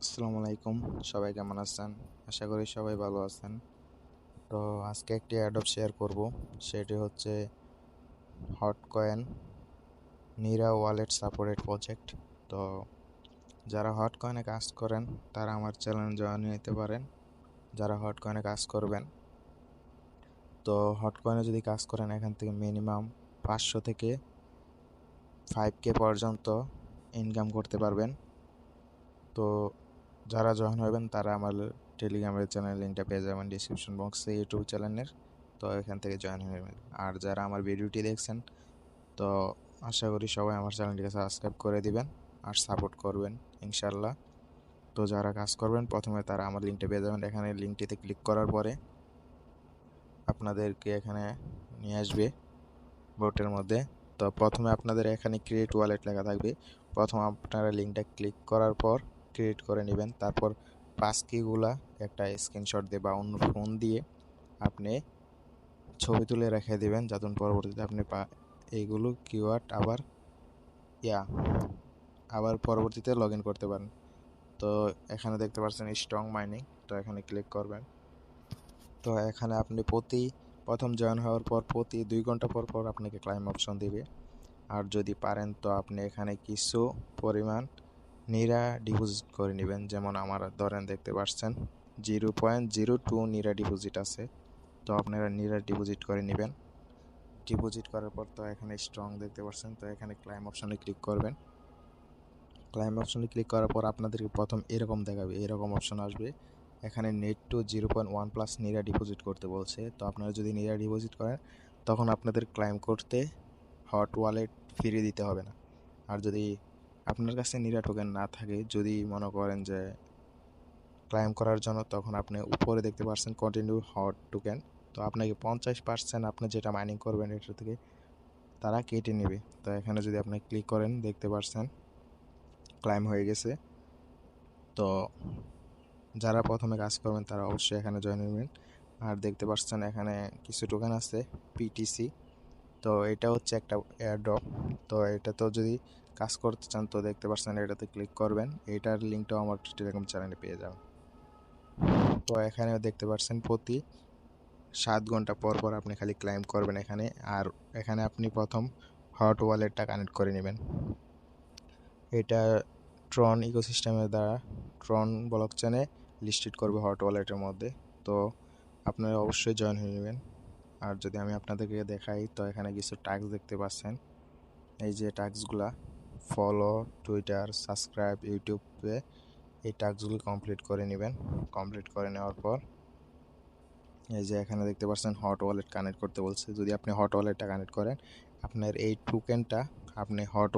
আসসালামু আলাইকুম। সবাই কেমন আছেন? আশা করি সবাই ভালো আছেন। তো আজকে একটি অ্যাডব শেয়ার করব। সেটি হচ্ছে হটকয়েন নিরা ওয়ালেট সাপোর্টেড প্রজেক্ট। তো যারা হটকয়েনে কাজ করেন তারা আমার চ্যানেলে জয়েন নিতে পারেন। যারা হটকয়েনে কাজ করবেন, তো হটকয়েনে যদি কাজ করেন এখান থেকে মিনিমাম 500 থেকে 5K পর্যন্ত ইনকাম করতে পারবেন। তো যারা জয়েন হবেন তারা আমার টেলিগ্রামের চ্যানেল লিঙ্কটা পেয়ে যাবেন ডিসক্রিপশন বক্সে, ইউটিউব চ্যানেলের। তো এখান থেকে জয়েন হয়ে যাবেন। আর যারা আমার ভিডিওটি দেখছেন, তো আশা করি সবাই আমার চ্যানেলটিকে সাবস্ক্রাইব করে দিবেন আর সাপোর্ট করবেন ইনশাল্লাহ। তো যারা কাজ করবেন প্রথমে তারা আমার লিঙ্কটা পেয়ে যাবেন। এখানে লিঙ্কটিতে ক্লিক করার পরে আপনাদেরকে এখানে নিয়ে আসবে বোটের মধ্যে। তো প্রথমে আপনাদের এখানে ক্রিয়েট ওয়ালেট লেখা থাকবে। প্রথম আপনারা লিঙ্কটা ক্লিক করার পর ক্রিয়েট করে নেবেন। তারপর পাস কিগুলা একটা স্ক্রিনশট দিয়ে বা অন্য ফোন দিয়ে আপনি ছবি তুলে রেখে দিবেন, যাতে পরবর্তীতে আপনি এইগুলো কিওয়ার্ড আবার পরবর্তীতে লগ ইন করতে পারেন। তো এখানে দেখতে পাচ্ছেন স্ট্রং মাইনিং, তো এখানে ক্লিক করবেন। তো এখানে আপনি প্রথম জয়েন হওয়ার পর প্রতি 2 ঘন্টা পর পর আপনাকে ক্লাইম অপশন দিবে। আর যদি পারেন তো আপনি এখানে কিছু পরিমাণ নিরা ডিপোজিট করে নেবেন। যেমন আমার ধরেন দেখতে পাচ্ছেন 0.02 নিরা ডিপোজিট আছে। তো আপনারা নিরা ডিপোজিট করে নেবেন। ডিপোজিট করার পর তো এখানে স্ট্রং দেখতে পাচ্ছেন, তো এখানে ক্লাইম অপশনে ক্লিক করবেন। ক্লাইম অপশনে ক্লিক করার পর আপনাদেরকে প্রথম এরকম দেখাবে, এরকম অপশন আসবে। এখানে নেট টু 0.1+ নিরা ডিপোজিট করতে বলছে। তো আপনারা যদি নিরা ডিপোজিট করেন তখন আপনাদের ক্লাইম করতে হট ওয়ালেট ফিরিয়ে দিতে হবে না। আর যদি আপনার কাছে নিরা টোকেন না থাকে, যদি মনে করেন যে ক্লাইম করার জন্য, তখন আপনি উপরে দেখতে পাচ্ছেন কন্টিনিউ হট টোকেন। তো আপনাকে 50% আপনি যেটা মাইনিং করবেন এটা থেকে তারা কেটে নেবে। তো এখানে যদি আপনি ক্লিক করেন দেখতে পাচ্ছেন ক্লাইম হয়ে গেছে। তো যারা প্রথমে কাজ করবেন তারা অবশ্যই এখানে জয়েন হবেন। আর দেখতে পাচ্ছেন এখানে কিছু টোকেন আছে পিটিসি। তো এটা হচ্ছে একটা এয়ারড্রপ। তো এটা তো যদি কাজ করতে চান তো দেখতে পাচ্ছেন এটাতে ক্লিক করবেন। এটার লিঙ্কটাও আমার টেলিগ্রাম চ্যানেলে পেয়ে যাবেন। তো এখানেও দেখতে পাচ্ছেন প্রতি 7 ঘন্টা পর পর আপনি খালি ক্লাইম করবেন এখানে। আর এখানে আপনি প্রথম হট ওয়ালেটটা কানেক্ট করে নেবেন। এটা ট্রন ইকোসিস্টেমের দ্বারা ট্রন ব্লকচেনে লিস্টেড করবে হট ওয়ালেটের মধ্যে। তো আপনারা অবশ্যই জয়েন হয়ে নেবেন। আর যদি আমি আপনাদেরকে দেখাই তো এখানে কিছু টাস্ক দেখতে পাচ্ছেন। এই যে টাস্কগুলা ফলো, টুইটার, সাবস্ক্রাইব, ইউটিউবে এই টাস্কগুলো কমপ্লিট করে নেবেন। কমপ্লিট করে নেওয়ার পর এই যে এখানে দেখতে পাচ্ছেন হট ওয়ালেট কানেক্ট করতে বলছে। যদি আপনি হট ওয়ালেটটা কানেক্ট করেন আপনার এই টোকেনটা আপনি হট